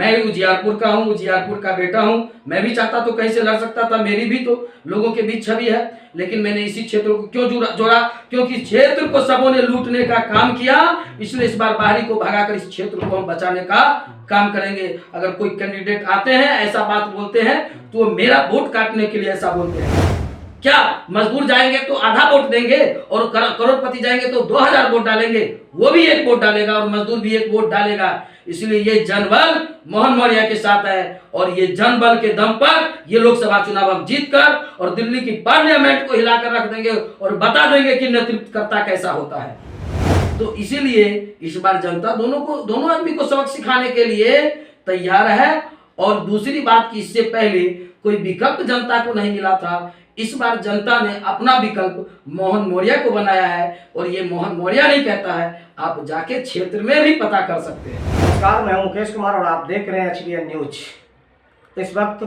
मैं उजियारपुर का हूँ, उजियारपुर का बेटा हूँ। मैं भी चाहता तो कहीं से लड़ सकता था, मेरी भी तो लोगों के बीच छवि है, लेकिन मैंने इसी क्षेत्र को क्यों जोड़ा? क्योंकि क्षेत्र को सबों ने लूटने का काम किया, इसलिए इस बार बाहरी को भगाकर इस क्षेत्र को हम बचाने का काम करेंगे। अगर कोई कैंडिडेट आते हैं ऐसा बात बोलते हैं तो वो मेरा वोट काटने के लिए ऐसा बोलते हैं। क्या मजदूर जाएंगे तो आधा वोट देंगे और करोड़पति जाएंगे तो 2000 वोट डालेंगे? वो भी एक वोट डालेगा और मजदूर भी एक वोट डालेगा। इसलिए ये जनबल मोहन मौर्य के साथ है और ये जनबल के दम पर ये लोकसभा चुनाव हम जीतकर और दिल्ली की पार्लियामेंट को हिलाकर रख देंगे और बता देंगे कि नेतृत्वकर्ता कैसा होता है। तो इसीलिए इस बार जनता दोनों आदमी को सबक सिखाने के लिए तैयार है। और दूसरी बात कि इससे पहले कोई विकल्प जनता को नहीं मिला था, इस बार जनता ने अपना विकल्प मोहन मौर्य को बनाया है। और ये मोहन मौर्य नहीं कहता है, आप जाके क्षेत्र में भी पता कर सकते हैं। नमस्कार, मैं मुकेश कुमार और आप देख रहे हैं HBN न्यूज। इस वक्त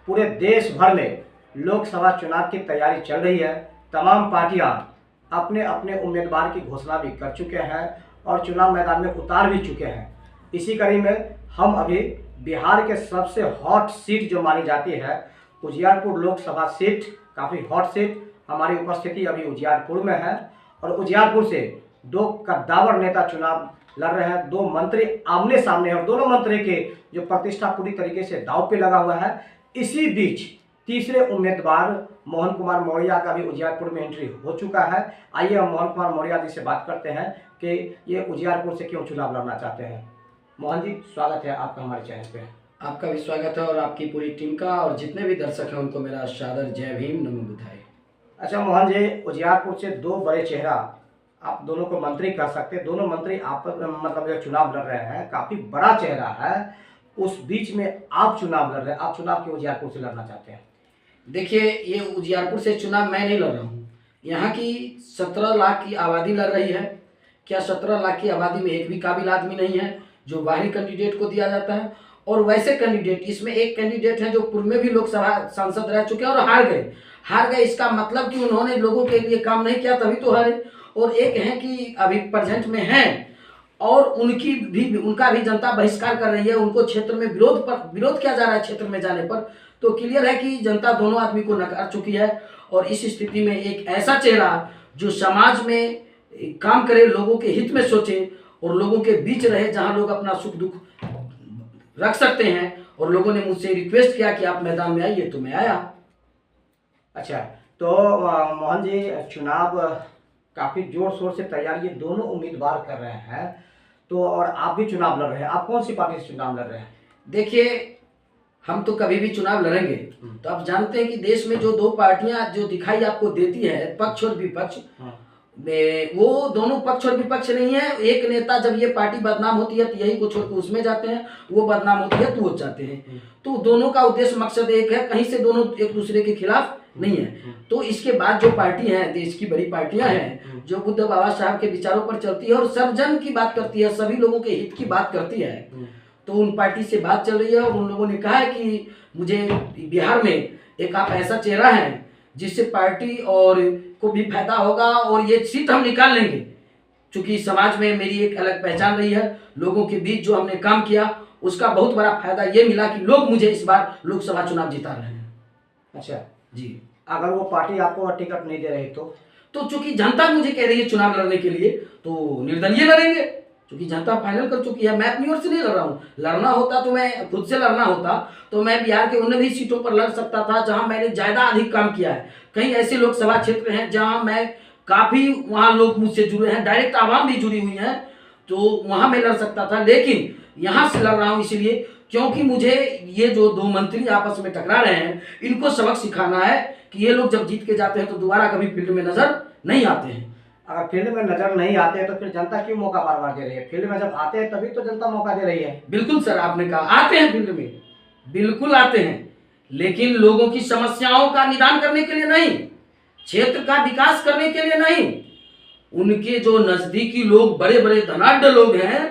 पूरे देश भर में लोकसभा चुनाव की तैयारी चल रही है। तमाम पार्टियां अपने अपने उम्मीदवार की घोषणा भी कर चुके हैं और चुनाव मैदान में उतार भी चुके हैं। इसी कड़ी में हम अभी बिहार के सबसे हॉट सीट जो मानी जाती है उजियारपुर लोकसभा सीट, काफ़ी हॉट सीट, हमारी उपस्थिति अभी उजियारपुर में है। और उजियारपुर से दो कद्दावर नेता चुनाव लड़ रहे हैं, दो मंत्री आमने सामने हैं और दोनों मंत्री के जो प्रतिष्ठा पूरी तरीके से दांव पे लगा हुआ है। इसी बीच तीसरे उम्मीदवार मोहन कुमार मौर्य का भी उजियारपुर में एंट्री हो चुका है। आइए हम मोहन कुमार मौर्य जी से बात करते हैं कि ये उजियारपुर से क्यों चुनाव लड़ना चाहते हैं। मोहन जी, स्वागत है आपका हमारे चैनल पे। आपका भी स्वागत है और आपकी पूरी टीम का, और जितने भी दर्शक हैं उनको मेरा सादर जय भीम, नमो बुद्धाय। अच्छा मोहन जी, उजियारपुर से दो बड़े चेहरा, आप दोनों को मंत्री कह सकते हैं, दोनों मंत्री आपस मतलब जो चुनाव लड़ रहे हैं, काफी बड़ा चेहरा है, उस बीच में आप चुनाव लड़ रहे हैं। आप चुनाव क्यों उजियारपुर से लड़ना चाहते हैं? देखिए, ये उजियारपुर से चुनाव मैं नहीं लड़ रहा हूँ, यहाँ की 17 लाख की आबादी लड़ रही है। क्या 17 लाख की आबादी में एक भी काबिल आदमी नहीं है जो बाहरी कैंडिडेट को दिया जाता है? और वैसे कैंडिडेट, इसमें एक कैंडिडेट है जो पूर्व में भी लोकसभा सांसद रह चुके हैं और हार गए। इसका मतलब कि उन्होंने लोगों के लिए काम नहीं किया, तभी तो हारे। और एक है कि अभी प्रेजेंट में हैं और उनका भी जनता बहिष्कार कर रही है, उनको क्षेत्र में विरोध किया जा रहा है क्षेत्र में जाने पर। तो क्लियर है कि जनता दोनों आदमी को नकार चुकी है। और इस स्थिति में एक ऐसा चेहरा जो समाज में काम करे, लोगों के हित में सोचे और लोगों के बीच रहे, जहां लोग अपना सुख दुख रख सकते हैं। और लोगों ने मुझसे रिक्वेस्ट किया कि आप मैदान में आइए, तो मैं आया। अच्छा, तो मोहन जी, चुनाव काफी जोर शोर से तैयारी ये दोनों उम्मीदवार कर रहे हैं, तो और आप भी चुनाव लड़ रहे हैं। आप कौन सी पार्टी से चुनाव लड़ रहे हैं? देखिए, हम तो कभी भी चुनाव लड़ेंगे। तो आप जानते हैं कि देश में जो दो पार्टियां जो दिखाई आपको देती है, पक्ष और विपक्ष, वो दोनों पक्ष और विपक्ष नहीं है। एक नेता जब ये पार्टी बदनाम होती है तो यही को छोड़कर उसमें जाते हैं, वो बदनाम होती है तो वो जाते हैं। तो दोनों का उद्देश्य मकसद एक है, कहीं से दोनों एक दूसरे के खिलाफ नहीं है। तो इसके बाद जो पार्टी है, देश की बड़ी पार्टियां हैं जो बुद्ध बाबा साहब के विचारों पर चलती है और सर्वजन की बात करती है, सभी लोगों के हित की बात करती है, तो उन पार्टी से बात चल रही है। और उन लोगों ने कहा है कि मुझे बिहार में एक आप ऐसा चेहरा है जिससे पार्टी और को भी फायदा होगा और ये सीट हम निकाल लेंगे। क्योंकि समाज में मेरी एक अलग पहचान रही है, लोगों के बीच जो हमने काम किया उसका बहुत बड़ा फायदा ये मिला कि लोग मुझे इस बार लोकसभा चुनाव जिता रहे हैं। अच्छा जी, अगर वो पार्टी आपको टिकट नहीं दे रही तो चूंकि जनता मुझे कह रही है चुनाव लड़ने के लिए, तो निर्दलीय लड़ेंगे। क्योंकि जनता फाइनल कर चुकी है, मैं अपनी ओर से नहीं लड़ रहा हूँ। लड़ना होता तो मैं खुद से लड़ना होता तो मैं बिहार के उन भी सीटों पर लड़ सकता था जहां मैंने ज्यादा अधिक काम किया है। कई ऐसे लोकसभा क्षेत्र हैं जहां मैं काफी, वहां लोग मुझसे जुड़े हैं, डायरेक्ट आवाम भी जुड़ी हुई है, तो वहां मैं लड़ सकता था। लेकिन यहां से लड़ रहा हूं इसलिए क्योंकि मुझे ये जो दो मंत्री आपस में टकरा रहे हैं, इनको सबक सिखाना है कि ये लोग जब जीत के जाते हैं तो दोबारा कभी फील्ड में नजर नहीं आते हैं। अगर फील्ड में नजर नहीं आते तो फिर जनता क्यों मौका बार बार दे रही है? फील्ड में जब आते हैं तभी तो जनता मौका दे रही है। बिल्कुल सर, आपने कहा आते हैं फील्ड में, बिल्कुल आते हैं, लेकिन लोगों की समस्याओं का निदान करने के लिए नहीं, क्षेत्र का विकास करने के लिए नहीं। उनके जो नजदीकी लोग, बड़े बड़े धनाढ्य लोग हैं,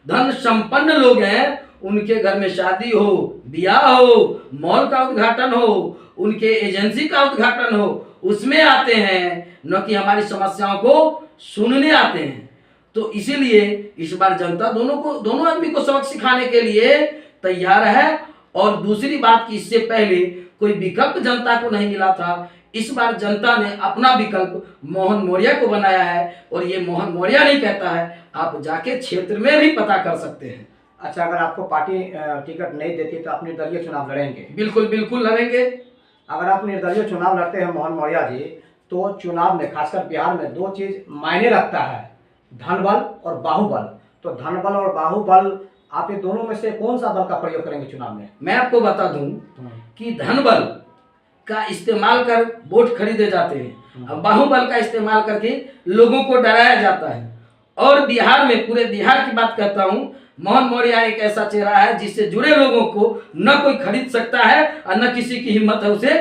धन संपन्न लोग हैं, उनके घर में शादी हो, ब्याह हो, मॉल का उद्घाटन हो, उनके एजेंसी का उद्घाटन हो, उसमें आते हैं, न कि हमारी समस्याओं को सुनने आते हैं। तो इसीलिए इस बार जनता दोनों आदमी को सबक सिखाने के लिए तैयार है। और दूसरी बात कि इससे पहले कोई विकल्प जनता को नहीं मिला था, इस बार जनता ने अपना विकल्प मोहन मौर्य को बनाया है। और ये मोहन मौर्य नहीं कहता है, आप जाके क्षेत्र में भी पता कर सकते हैं। अच्छा, अगर आपको पार्टी टिकट नहीं देती तो आप निर्दलीय चुनाव लड़ेंगे? बिल्कुल बिल्कुल लड़ेंगे। अगर आप निर्दलीय चुनाव लड़ते हैं मोहन मौर्य जी, तो चुनाव में खासकर बिहार में दो चीज मायने रखता है, धनबल और बाहुबल। तो धनबल और बाहुबल, आप ये दोनों में से कौन सा बल का प्रयोग करेंगे चुनाव में? मैं आपको बता दूं कि धनबल का इस्तेमाल कर वोट खरीदे जाते हैं, अब बाहुबल का इस्तेमाल करके लोगों को डराया जाता है। और बिहार में, पूरे बिहार की बात करता हूं, मोहन मौर्य एक ऐसा चेहरा है जिससे जुड़े लोगों को न कोई खरीद सकता है और न किसी की हिम्मत है उसे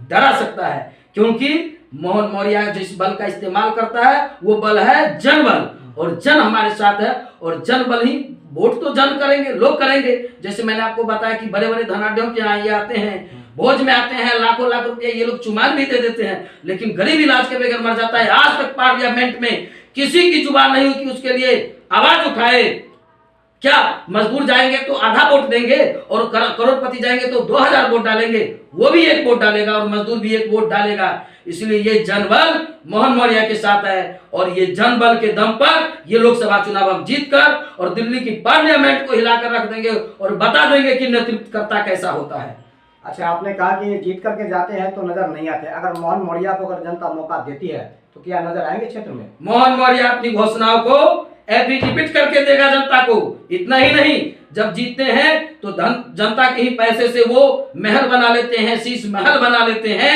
डरा सकता है। क्योंकि मोहन मौर्य जिस बल का इस्तेमाल करता है वो बल है जनबल, और जन हमारे साथ है। और जन बल ही, वोट तो जन करेंगे, लोग करेंगे। जैसे मैंने आपको बताया कि बड़े बड़े धनाढ़ियों के यहाँ ये आते हैं, भोज में आते हैं, लाखों लाख रुपया ये लोग चुमान भी दे देते हैं, लेकिन गरीब इलाज के बगैर मर जाता है। आज तक पार्लियामेंट में किसी की जुबान नहीं हुई कि उसके लिए आवाज उठाए। क्या मजदूर जाएंगे तो आधा वोट देंगे, और करोड़पति जाएंगे तो 2000 वोट डालेंगे, वो भी एक वोट डालेगा और मजदूर भी एक वोट डालेगा। इसलिए ये जनबल मोहन मौर्य के साथ है, और ये जनबल के दम पर ये लोकसभा चुनाव हम जीत कर और दिल्ली की पार्लियामेंट को हिलाकर रख देंगे और बता देंगे कि नेतृत्वकर्ता कैसा होता है। अच्छा, आपने कहा कि जीत करके जाते हैं तो नजर नहीं आते, अगर मोहन मौर्य को अगर जनता मौका देती है तो क्या नजर आएंगे क्षेत्र में? मोहन मौर्य अपनी घोषणाओं को एफिडेविट करके देगा जनता को। इतना ही नहीं, जब जीतते हैं तो जनता के ही पैसे से वो महल बना लेते हैं, शीश महल बना लेते हैं।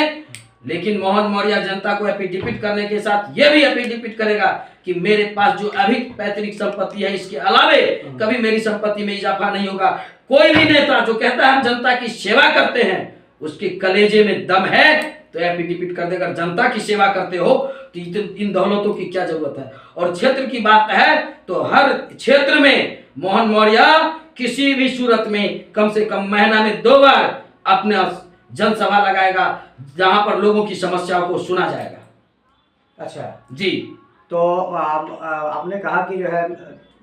लेकिन मोहन मौर्य जनता को एफिडेविट करने के साथ ये भी एफिडेविट करेगा कि मेरे पास जो अभी पैतृक संपत्ति है, इसके अलावे कभी मेरी संपत्ति में इजाफा नहीं होगा। कोई भी नेता जो कहता है हम जनता की सेवा करते हैं, उसके कलेजे में दम है तो एफिडेविट कर देगा। जनता की सेवा करते हो तो इन दौलतों की क्या जरूरत है। और क्षेत्र की बात है तो हर क्षेत्र में मोहन मौर्य किसी भी सूरत में कम से कम महीना में 2 बार अपने जनसभा लगाएगा, जहां पर लोगों की समस्याओं को सुना जाएगा। अच्छा जी, तो आपने कहा कि जो है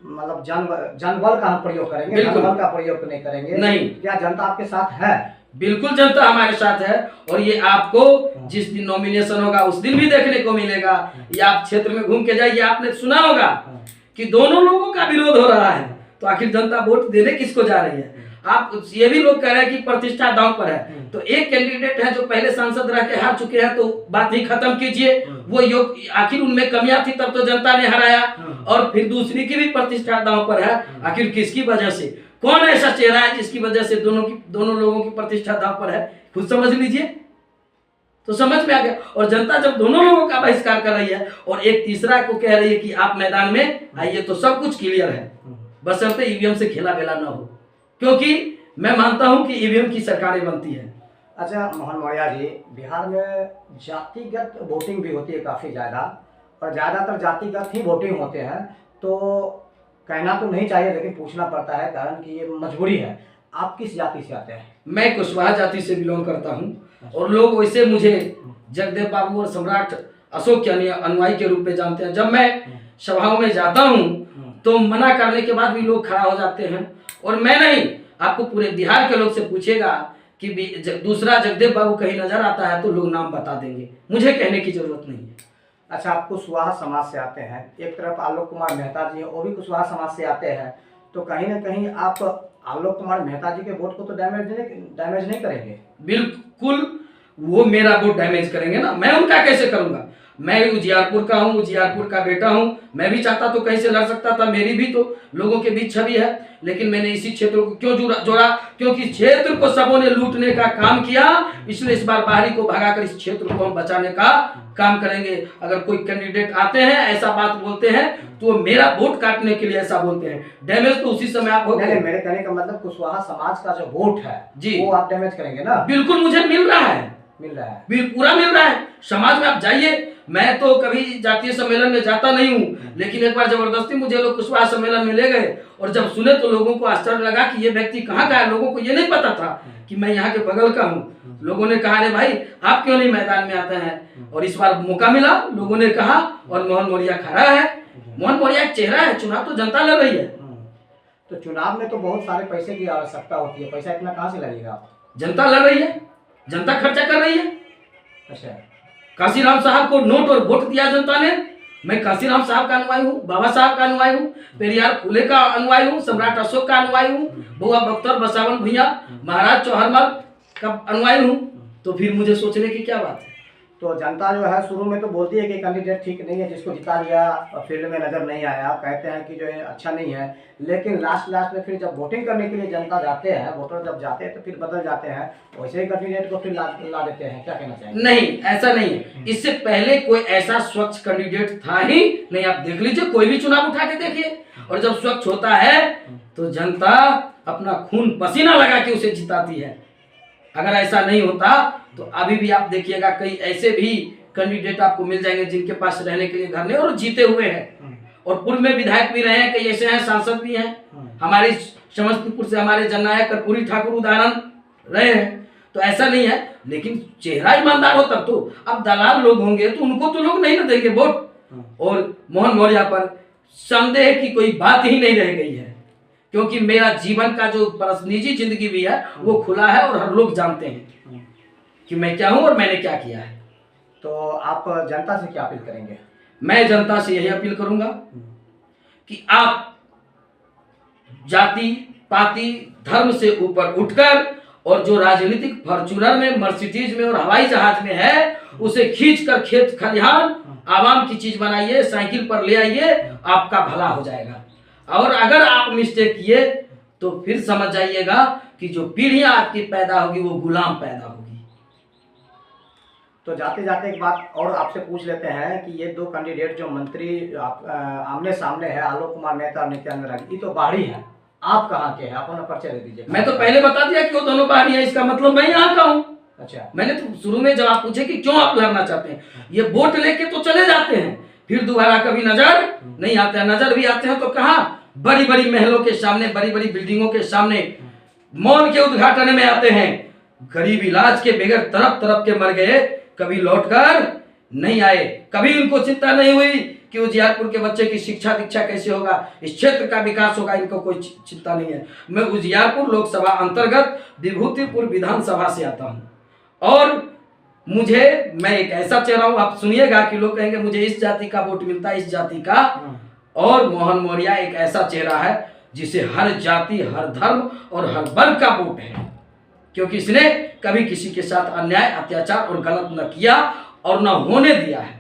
मतलब जनबल का हम प्रयोग करेंगे, बिल्कुल। धनबल का प्रयोग नहीं करेंगे। नहीं। क्या जनता आपके साथ है? बिल्कुल जनता हमारे साथ है, और ये आपको जिस दिन नॉमिनेशन होगा उस दिन भी देखने को मिलेगा। ये आप क्षेत्र में घूम के जाइए, आपने सुना होगा कि दोनों लोगों का विरोध हो रहा है, तो आखिर जनता वोट देने किसको जा रही है? आप ये भी लोग कह रहे हैं कि प्रतिष्ठा दांव पर है, तो एक कैंडिडेट है जो पहले सांसद रह के हार चुके हैं, तो बात ही खत्म कीजिए। वो योग, आखिर उनमें कमियां थी तब तो जनता ने हराया, और फिर दूसरी की भी प्रतिष्ठा दांव पर है। आखिर किसकी वजह से? कौन ऐसा चेहरा है जिसकी वजह से दोनों लोगों की प्रतिष्ठा दांव पर है? खुद समझ लीजिए, तो समझ में आ गया। और जनता जब दोनों लोगों का बहिष्कार कर रही है और एक तीसरा को कह रही है कि आप मैदान में आइए, तो सब कुछ क्लियर है, बशर्ते ईवीएम से खेला बेला ना हो। क्योंकि मैं मानता हूं कि ईवीएम की सरकारें बनती है। अच्छा मोहन मौर्य जी, बिहार में जातिगत वोटिंग भी होती है काफ़ी ज़्यादा, और ज़्यादातर जातिगत ही वोटिंग होते हैं। तो कहना तो नहीं चाहिए लेकिन पूछना पड़ता है, कारण कि ये मजबूरी है। आप किस जाति से आते हैं? मैं कुशवाहा जाति से बिलोंग करता हूं, और लोग वैसे मुझे जगदेव बाबू और सम्राट अशोक के अनुयायी के रूप में जानते हैं। जब मैं सभाओं में जाता हूं तो मना करने के बाद भी लोग खड़ा हो जाते हैं। और मैं नहीं, आपको पूरे बिहार के लोग से पूछेगा कि दूसरा जगदेव बाबू कहीं नजर आता है तो लोग नाम बता देंगे, मुझे कहने की जरूरत नहीं है। अच्छा, आप कुशवाहा समाज से आते हैं, एक तरफ आलोक कुमार मेहता जी हैं, वो भी कुशवाहा समाज से आते हैं, तो कहीं ना कहीं आप आलोक कुमार मेहता जी के वोट को तो डैमेज नहीं करेंगे? बिल्कुल, वो मेरा वोट डैमेज करेंगे ना, मैं उनका कैसे करूंगा? मैं उजियारपुर का हूँ, उजियारपुर का बेटा हूँ, मैं भी चाहता तो कहीं से लड़ सकता था, मेरी भी तो लोगों के बीच छवि है। लेकिन मैंने इसी क्षेत्र को क्यों जोड़ा? क्योंकि क्षेत्र को सबों ने लूटने का काम किया, इसलिए इस बार बाहरी को भगाकर इस क्षेत्र को हम बचाने का काम करेंगे। अगर कोई कैंडिडेट आते हैं ऐसा बात बोलते हैं तो वो मेरा वोट काटने के लिए ऐसा बोलते हैं, डैमेज तो उसी समय आप होगा। नहीं, मेरे कहने का मतलब कुशवाहा समाज का जो वोट है जी, वो आप डैमेज करेंगे ना? बिल्कुल, मुझे मिल रहा है, पूरा मिल रहा है। समाज में आप जाइए, मैं तो कभी जातीय सम्मेलन में जाता नहीं हूँ, लेकिन एक बार जबरदस्ती मुझे लोग कुशवाहा सम्मेलन में ले गए, और जब सुने तो लोगों को आश्चर्य लगा कि ये व्यक्ति कहाँ का है। लोगों को ये नहीं पता था कि मैं यहाँ के बगल का हूँ। लोगों ने कहा अरे भाई आप क्यों नहीं मैदान में आते हैं, और इस बार मौका मिला, लोगों ने कहा, और मोहन मौर्य खड़ा है। मोहन मौर्य एक चेहरा है, चुनाव तो जनता लड़ रही है। तो चुनाव में तो बहुत सारे पैसे की आवश्यकता होती है, पैसा इतना कहाँ से लगेगा? जनता लड़ रही है, जनता खर्चा कर रही है। अच्छा, काशीराम साहब को नोट और वोट दिया जनता ने। मैं काशीराम साहब का अनुयायी हूँ, बाबा साहब का अनुयायी हूँ, पेरियार फुले का अनुयायी हूँ, सम्राट अशोक का अनुयायी हूँ, बुआ बख्तर बसावन भैया, महाराज चौहरमल का अनुयायी हूँ। तो फिर मुझे सोचने की क्या बात है? तो जनता जो है शुरू में तो बोलती है कि कैंडिडेट ठीक नहीं है, जिसको जिता लिया फील्ड में नजर नहीं आया, कहते हैं कि जो है अच्छा नहीं है, लेकिन लास्ट में फिर जब वोटिंग करने के लिए जनता जाते हैं, वोटर जब जाते हैं तो फिर बदल जाते हैं, वैसे ही कैंडिडेट को फिर ला देते हैं। क्या कहना चाहिए? नहीं, ऐसा नहीं है। इससे पहले कोई ऐसा स्वच्छ कैंडिडेट था ही नहीं। आप देख लीजिए, कोई भी चुनाव उठा के देखिए, और जब स्वच्छ होता है तो जनता अपना खून पसीना लगा के उसे जिताती है। अगर ऐसा नहीं होता तो अभी भी आप देखिएगा कई ऐसे भी कैंडिडेट आपको मिल जाएंगे जिनके पास रहने के लिए घर नहीं, और जीते हुए हैं, और पूर्व में विधायक भी रहे हैं, कई ऐसे हैं सांसद भी हैं। हमारे समस्तीपुर से हमारे जननायक कर्पूरी ठाकुर उदाहरण रहे हैं। तो ऐसा नहीं है, लेकिन चेहरा ईमानदार हो तब तो। अब दलाल लोग होंगे तो उनको तो लोग नहीं ना देंगे वोट। और मोहन मौर्य पर संदेह की कोई बात ही नहीं रह गई है, क्योंकि मेरा जीवन का जो निजी जिंदगी भी है वो खुला है, और हर लोग जानते हैं कि मैं क्या हूं और मैंने क्या किया है। तो आप जनता से क्या अपील करेंगे? मैं जनता से यही अपील करूंगा कि आप जाति पाति धर्म से ऊपर उठकर, और जो राजनीतिक फॉर्च्यूनर में, मर्सिडीज में और हवाई जहाज में है, उसे खींच कर खेत खलिहान आवाम की चीज बनाइए, साइकिल पर ले आइए, आपका भला हो जाएगा। और अगर आप मिस्टेक किए तो फिर समझ जाइएगा कि जो पीढ़ियां आपकी पैदा होगी वो गुलाम पैदा होगी। तो जाते जाते एक बात और आपसे पूछ लेते हैं कि ये दो कैंडिडेट जो मंत्री आमने सामने है, आलोक कुमार मेहता और नित्यानंद राय, ये तो बाहरी है, आप कहाँ के हैं? अपना परिचय दे दीजिए। मैं तो पहले बता दिया कि वो दोनों बाहरी है, इसका मतलब मैं यहाँ का हूँ। अच्छा, मैंने तो शुरू में जब आप पूछे कि क्यों आप लड़ना चाहते हैं, ये वोट लेके तो चले जाते हैं, फिर दोबारा कभी नजर नहीं आते हैं। नजर भी आते हैं तो कहाँ? बड़ी बड़ी महलों के सामने, बड़ी बड़ी बिल्डिंगों के सामने मौन के उद्घाटन में आते हैं। गरीब इलाज के बगैर तरफ तरफ के मर गए, कभी लौटकर नहीं आए। कभी उनको चिंता नहीं हुई कि उजियारपुर के बच्चे की शिक्षा दीक्षा कैसे होगा, इस क्षेत्र का विकास होगा, इनको कोई चिंता नहीं है। मैं उजियारपुर लोकसभा अंतर्गत विभूतिपुर विधानसभा से आता हूँ, और मैं एक ऐसा चेहरा हूँ, आप सुनिएगा कि लोग कहेंगे मुझे इस जाति का वोट मिलता है, इस जाति का। और मोहन मौर्य एक ऐसा चेहरा है जिसे हर जाति, हर धर्म और हर वर्ग का वोट है, क्योंकि इसने कभी किसी के साथ अन्याय, अत्याचार और गलत न किया और न होने दिया है।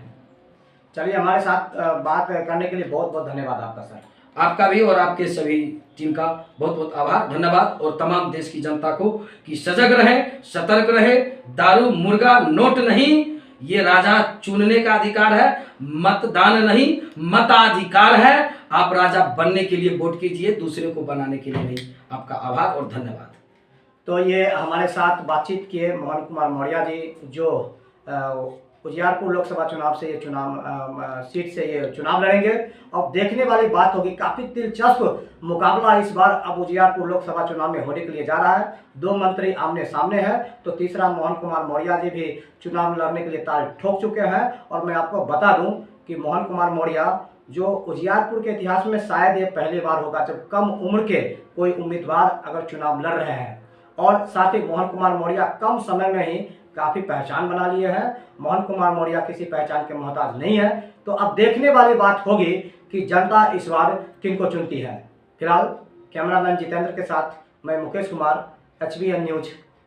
चलिए, हमारे साथ बात करने के लिए बहुत बहुत धन्यवाद आपका सर। आपका भी और आपके सभी टीम का बहुत बहुत आभार, धन्यवाद। और तमाम देश की जनता को कि सजग रहे, सतर्क रहे। दारू मुर्गा नोट नहीं, ये राजा चुनने का अधिकार है, मतदान नहीं, मताधिकार है। आप राजा बनने के लिए वोट कीजिए, दूसरे को बनाने के लिए नहीं। आपका आभार और धन्यवाद। तो ये हमारे साथ बातचीत किए मोहन कुमार मौर्य जी, जो उजियारपुर लोकसभा चुनाव से ये सीट से ये चुनाव लड़ेंगे। अब देखने वाली बात होगी, काफी दिलचस्प मुकाबला इस बार अब उजियारपुर लोकसभा चुनाव में होने के लिए जा रहा है। दो मंत्री आमने सामने हैं, तो तीसरा मोहन कुमार मौर्य जी भी चुनाव लड़ने के लिए ताल ठोक चुके हैं। और मैं आपको बता दूं कि मोहन कुमार मौर्य जो उजियारपुर के इतिहास में शायद ये पहली बार होगा जब कम उम्र के कोई उम्मीदवार अगर चुनाव लड़ रहे हैं। और साथ ही मोहन कुमार मौर्य कम समय में ही काफ़ी पहचान बना लिए हैं। मोहन कुमार मौर्य किसी पहचान के मोहताज नहीं है। तो अब देखने वाली बात होगी कि जनता इस बार किनको चुनती है। फिलहाल कैमरामैन जितेंद्र के साथ मैं मुकेश कुमार, HBN न्यूज।